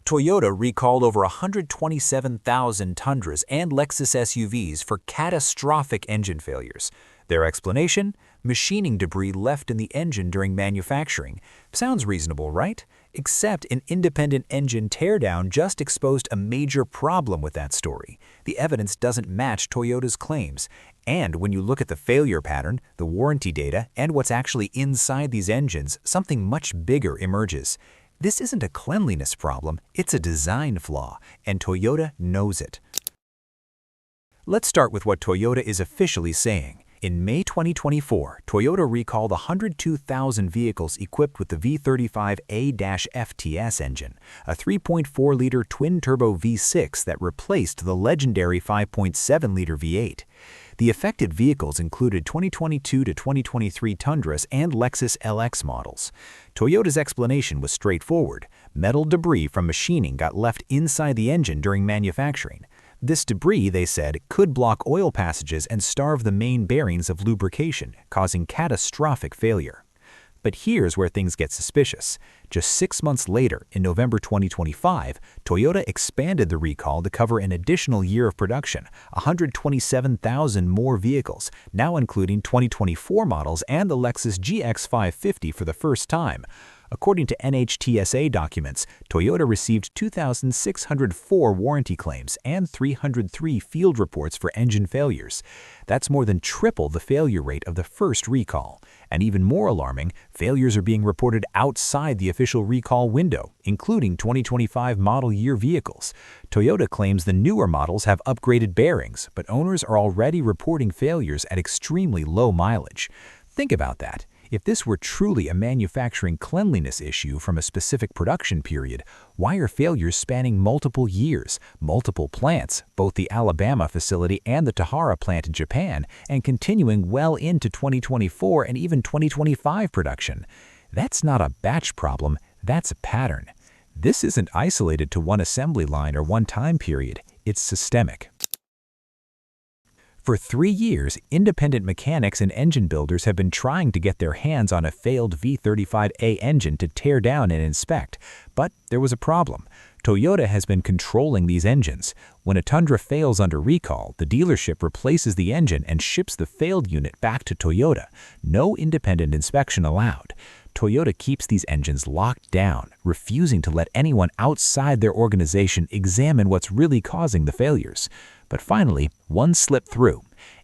Toyota recalled over 127,000 Tundras and Lexus SUVs for catastrophic engine failures. Their explanation? Machining debris left in the engine during manufacturing. Sounds reasonable, right? Except an independent engine teardown just exposed a major problem with that story. The evidence doesn't match Toyota's claims. And when you look at the failure pattern, the warranty data, and what's actually inside these engines, something much bigger emerges. This isn't a cleanliness problem, it's a design flaw, and Toyota knows it. Let's start with what Toyota is officially saying. In May 2024, Toyota recalled 102,000 vehicles equipped with the V35A-FTS engine, a 3.4-liter twin-turbo V6 that replaced the legendary 5.7-liter V8. The affected vehicles included 2022 to 2023 Tundras and Lexus LX models. Toyota's explanation was straightforward. Metal debris from machining got left inside the engine during manufacturing. This debris, they said, could block oil passages and starve the main bearings of lubrication, causing catastrophic failure. But here's where things get suspicious. Just 6 months later, in November 2025, Toyota expanded the recall to cover an additional year of production, 127,000 more vehicles, now including 2024 models and the Lexus GX550 for the first time. According to NHTSA documents, Toyota received 2,604 warranty claims and 303 field reports for engine failures. That's more than triple the failure rate of the first recall. And even more alarming, failures are being reported outside the official recall window, including 2025 model year vehicles. Toyota claims the newer models have upgraded bearings, but owners are already reporting failures at extremely low mileage. Think about that. If this were truly a manufacturing cleanliness issue from a specific production period, why are failures spanning multiple years, multiple plants, both the Alabama facility and the Tahara plant in Japan, and continuing well into 2024 and even 2025 production? That's not a batch problem, that's a pattern. This isn't isolated to one assembly line or one time period, it's systemic. For 3 years, independent mechanics and engine builders have been trying to get their hands on a failed V35A engine to tear down and inspect, but there was a problem. Toyota has been controlling these engines. When a Tundra fails under recall, the dealership replaces the engine and ships the failed unit back to Toyota. No independent inspection allowed. Toyota keeps these engines locked down, refusing to let anyone outside their organization examine what's really causing the failures. But finally, one slipped through.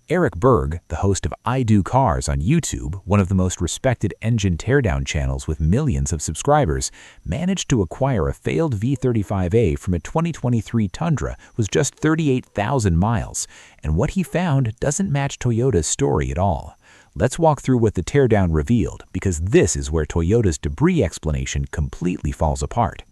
Eric Berg, the host of I Do Cars on YouTube, one of the most respected engine teardown channels with millions of subscribers, managed to acquire a failed V35A from a 2023 Tundra with just 38,000 miles, and what he found doesn't match Toyota's story at all. Let's walk through what the teardown revealed, because this is where Toyota's debris explanation completely falls apart.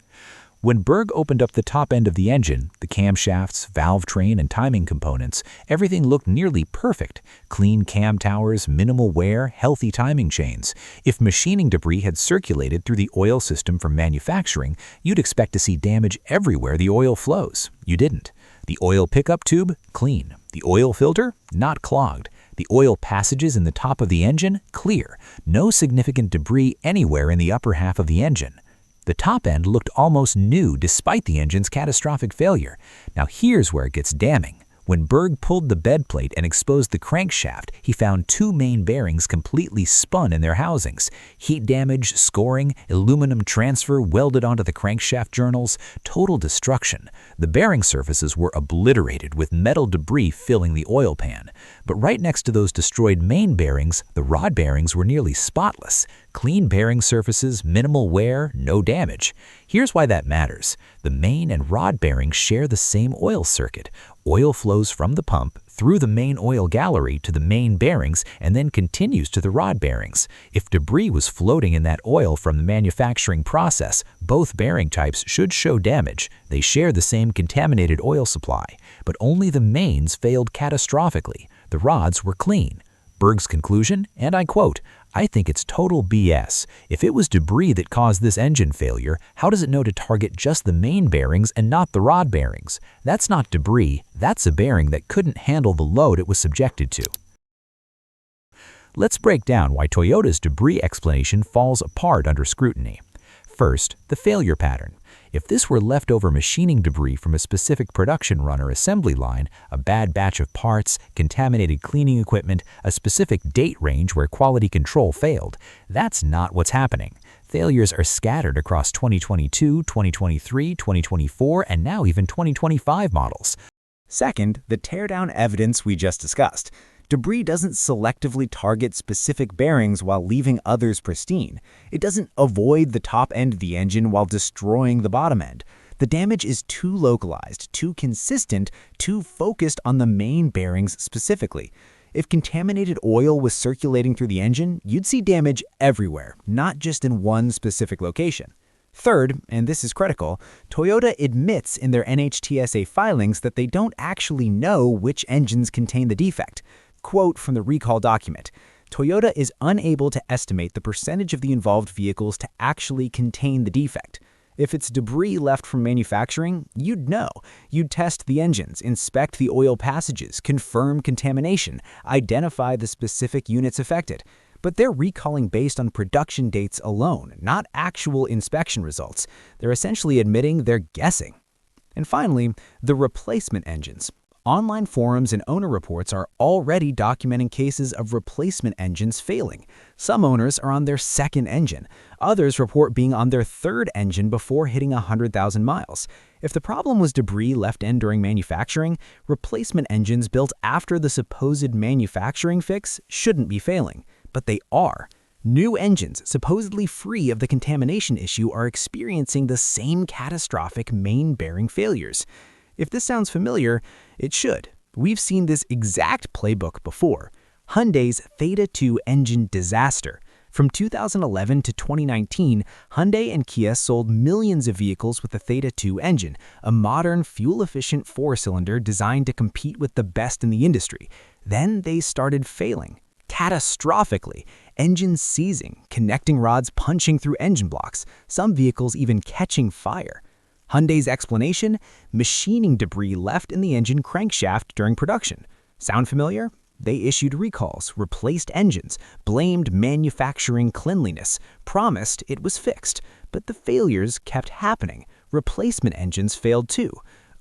When Berg opened up the top end of the engine, the camshafts, valve train, and timing components, everything looked nearly perfect. Clean cam towers, minimal wear, healthy timing chains. If machining debris had circulated through the oil system from manufacturing, you'd expect to see damage everywhere the oil flows. You didn't. The oil pickup tube? Clean. The oil filter? Not clogged. The oil passages in the top of the engine? Clear. No significant debris anywhere in the upper half of the engine. The top end looked almost new despite the engine's catastrophic failure. Now here's where it gets damning. When Berg pulled the bed plate and exposed the crankshaft, he found 2 main bearings completely spun in their housings. Heat damage, scoring, aluminum transfer welded onto the crankshaft journals, total destruction. The bearing surfaces were obliterated with metal debris filling the oil pan. But right next to those destroyed main bearings, the rod bearings were nearly spotless. Clean bearing surfaces, minimal wear, no damage. Here's why that matters. The main and rod bearings share the same oil circuit. Oil flows from the pump through the main oil gallery to the main bearings and then continues to the rod bearings. If debris was floating in that oil from the manufacturing process, both bearing types should show damage. They share the same contaminated oil supply, but only the mains failed catastrophically. The rods were clean. Berg's conclusion, and I quote, "I think it's total BS. If it was debris that caused this engine failure, how does it know to target just the main bearings and not the rod bearings? That's not debris, that's a bearing that couldn't handle the load it was subjected to." Let's break down why Toyota's debris explanation falls apart under scrutiny. First, the failure pattern. If this were leftover machining debris from a specific production run or assembly line, a bad batch of parts, contaminated cleaning equipment, a specific date range where quality control failed, that's not what's happening. Failures are scattered across 2022, 2023, 2024, and now even 2025 models. Second, the teardown evidence we just discussed. Debris doesn't selectively target specific bearings while leaving others pristine. It doesn't avoid the top end of the engine while destroying the bottom end. The damage is too localized, too consistent, too focused on the main bearings specifically. If contaminated oil was circulating through the engine, you'd see damage everywhere, not just in one specific location. Third, and this is critical, Toyota admits in their NHTSA filings that they don't actually know which engines contain the defect. Quote from the recall document, "Toyota is unable to estimate the percentage of the involved vehicles to actually contain the defect. If it's debris left from manufacturing, you'd know. You'd test the engines, inspect the oil passages, confirm contamination, identify the specific units affected. But they're recalling based on production dates alone, not actual inspection results. They're essentially admitting they're guessing." And finally, the replacement engines. Online forums and owner reports are already documenting cases of replacement engines failing. Some owners are on their second engine. Others report being on their third engine before hitting 100,000 miles. If the problem was debris left in during manufacturing, replacement engines built after the supposed manufacturing fix shouldn't be failing. But they are. New engines, supposedly free of the contamination issue, are experiencing the same catastrophic main bearing failures. If this sounds familiar, it should. We've seen this exact playbook before. Hyundai's Theta II engine disaster. From 2011 to 2019, Hyundai and Kia sold millions of vehicles with the Theta II engine, a modern, fuel-efficient four-cylinder designed to compete with the best in the industry. Then they started failing. Catastrophically, engines seizing, connecting rods punching through engine blocks, some vehicles even catching fire. Hyundai's explanation? Machining debris left in the engine crankshaft during production. Sound familiar? They issued recalls, replaced engines, blamed manufacturing cleanliness, promised it was fixed. But the failures kept happening. Replacement engines failed too.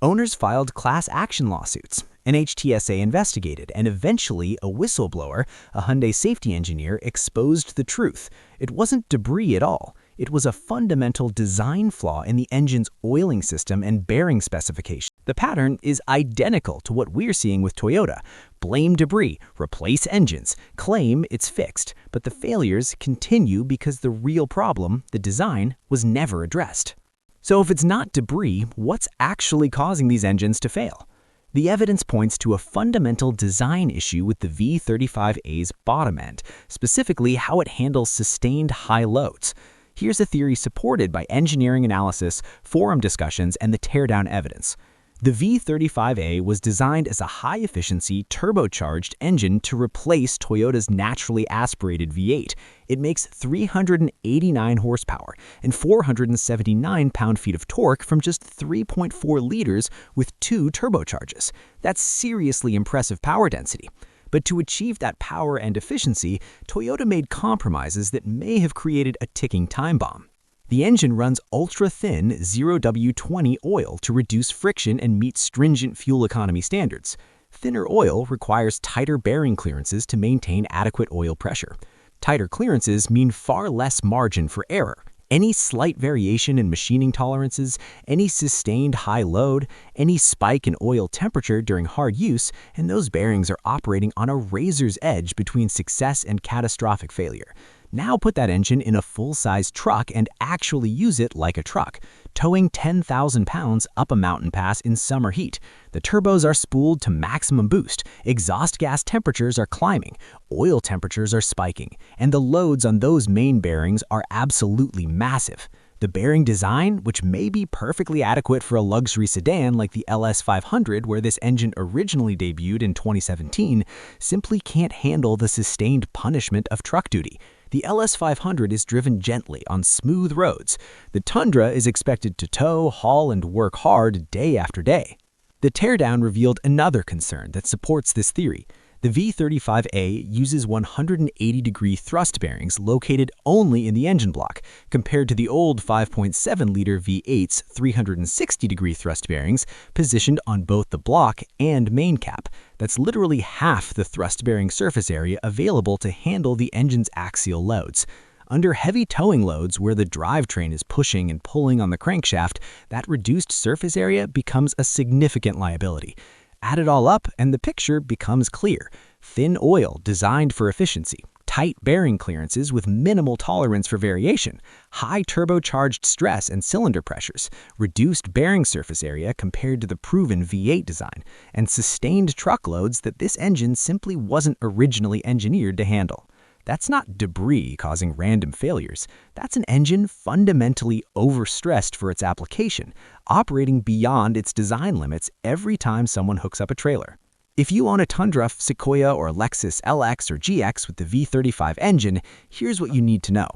Owners filed class action lawsuits. NHTSA investigated, and eventually a whistleblower, a Hyundai safety engineer, exposed the truth. It wasn't debris at all. It was a fundamental design flaw in the engine's oiling system and bearing specification. The pattern is identical to what we're seeing with Toyota. Blame debris, replace engines, claim it's fixed, but the failures continue because the real problem, the design, was never addressed. So if it's not debris, what's actually causing these engines to fail? The evidence points to a fundamental design issue with the V35A's bottom end, specifically how it handles sustained high loads. Here's a theory supported by engineering analysis, forum discussions, and the teardown evidence. The V35A was designed as a high-efficiency, turbocharged engine to replace Toyota's naturally aspirated V8. It makes 389 horsepower and 479 pound-feet of torque from just 3.4 liters with 2 turbocharges. That's seriously impressive power density. But to achieve that power and efficiency, Toyota made compromises that may have created a ticking time bomb. The engine runs ultra-thin 0W20 oil to reduce friction and meet stringent fuel economy standards. Thinner oil requires tighter bearing clearances to maintain adequate oil pressure. Tighter clearances mean far less margin for error. Any slight variation in machining tolerances, any sustained high load, any spike in oil temperature during hard use, and those bearings are operating on a razor's edge between success and catastrophic failure. Now put that engine in a full-size truck and actually use it like a truck, towing 10,000 pounds up a mountain pass in summer heat. The turbos are spooled to maximum boost, exhaust gas temperatures are climbing, oil temperatures are spiking, and the loads on those main bearings are absolutely massive. The bearing design, which may be perfectly adequate for a luxury sedan like the LS500 where this engine originally debuted in 2017, simply can't handle the sustained punishment of truck duty. The LS500 is driven gently on smooth roads. The Tundra is expected to tow, haul, and work hard day after day. The teardown revealed another concern that supports this theory. The V35A uses 180-degree thrust bearings located only in the engine block, compared to the old 5.7-liter V8's 360-degree thrust bearings positioned on both the block and main cap. That's literally half the thrust-bearing surface area available to handle the engine's axial loads. Under heavy towing loads where the drivetrain is pushing and pulling on the crankshaft, that reduced surface area becomes a significant liability. Add it all up and the picture becomes clear. Thin oil designed for efficiency, tight bearing clearances with minimal tolerance for variation, high turbocharged stress and cylinder pressures, reduced bearing surface area compared to the proven V8 design, and sustained truck loads that this engine simply wasn't originally engineered to handle. That's not debris causing random failures. That's an engine fundamentally overstressed for its application, operating beyond its design limits every time someone hooks up a trailer. If you own a Tundra, Sequoia, or Lexus LX or GX with the V35 engine, here's what you need to know.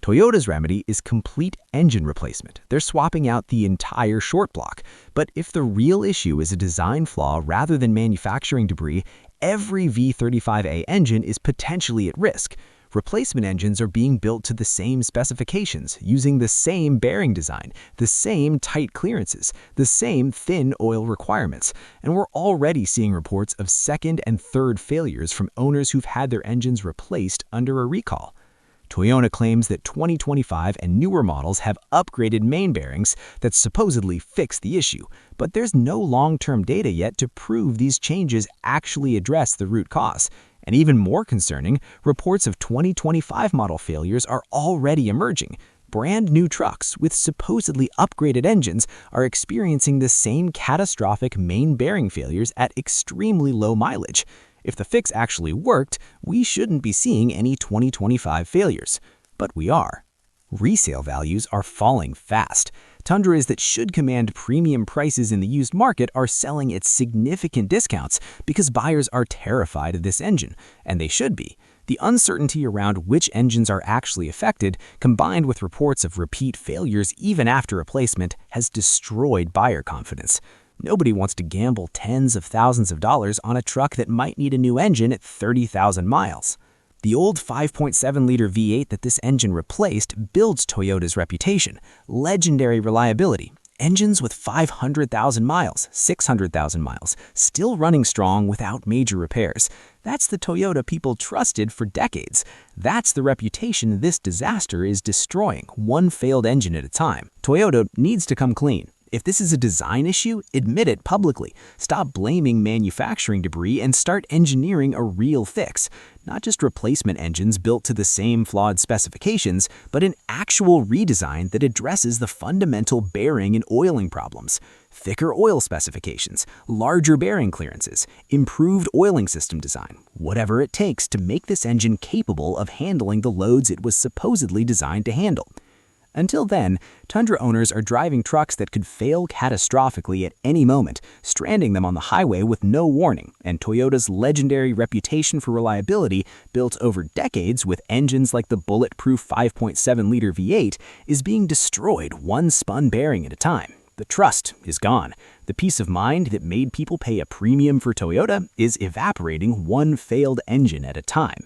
Toyota's remedy is complete engine replacement. They're swapping out the entire short block. But if the real issue is a design flaw rather than manufacturing debris, every V35A engine is potentially at risk. Replacement engines are being built to the same specifications, using the same bearing design, the same tight clearances, the same thin oil requirements, and we're already seeing reports of second and third failures from owners who've had their engines replaced under a recall. Toyota claims that 2025 and newer models have upgraded main bearings that supposedly fix the issue, but there's no long-term data yet to prove these changes actually address the root cause. And even more concerning, reports of 2025 model failures are already emerging. Brand new trucks with supposedly upgraded engines are experiencing the same catastrophic main bearing failures at extremely low mileage. If the fix actually worked, we shouldn't be seeing any 2025 failures. But we are. Resale values are falling fast. Tundras that should command premium prices in the used market are selling at significant discounts because buyers are terrified of this engine, and they should be. The uncertainty around which engines are actually affected, combined with reports of repeat failures even after replacement, has destroyed buyer confidence. Nobody wants to gamble tens of thousands of dollars on a truck that might need a new engine at 30,000 miles. The old 5.7-liter V8 that this engine replaced builds Toyota's reputation, legendary reliability, engines with 500,000 miles, 600,000 miles, still running strong without major repairs. That's the Toyota people trusted for decades. That's the reputation this disaster is destroying, one failed engine at a time. Toyota needs to come clean. If this is a design issue, admit it publicly. Stop blaming manufacturing debris and start engineering a real fix. Not just replacement engines built to the same flawed specifications, but an actual redesign that addresses the fundamental bearing and oiling problems. Thicker oil specifications, larger bearing clearances, improved oiling system design, whatever it takes to make this engine capable of handling the loads it was supposedly designed to handle. Until then, Tundra owners are driving trucks that could fail catastrophically at any moment, stranding them on the highway with no warning, and Toyota's legendary reputation for reliability, built over decades with engines like the bulletproof 5.7-liter V8, is being destroyed one spun bearing at a time. The trust is gone. The peace of mind that made people pay a premium for Toyota is evaporating one failed engine at a time.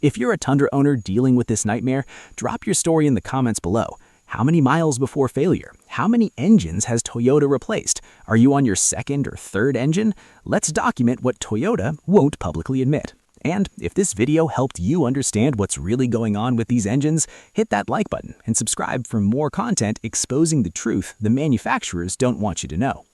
If you're a Tundra owner dealing with this nightmare, drop your story in the comments below. How many miles before failure? How many engines has Toyota replaced? Are you on your second or third engine? Let's document what Toyota won't publicly admit. And if this video helped you understand what's really going on with these engines, hit that like button and subscribe for more content exposing the truth the manufacturers don't want you to know.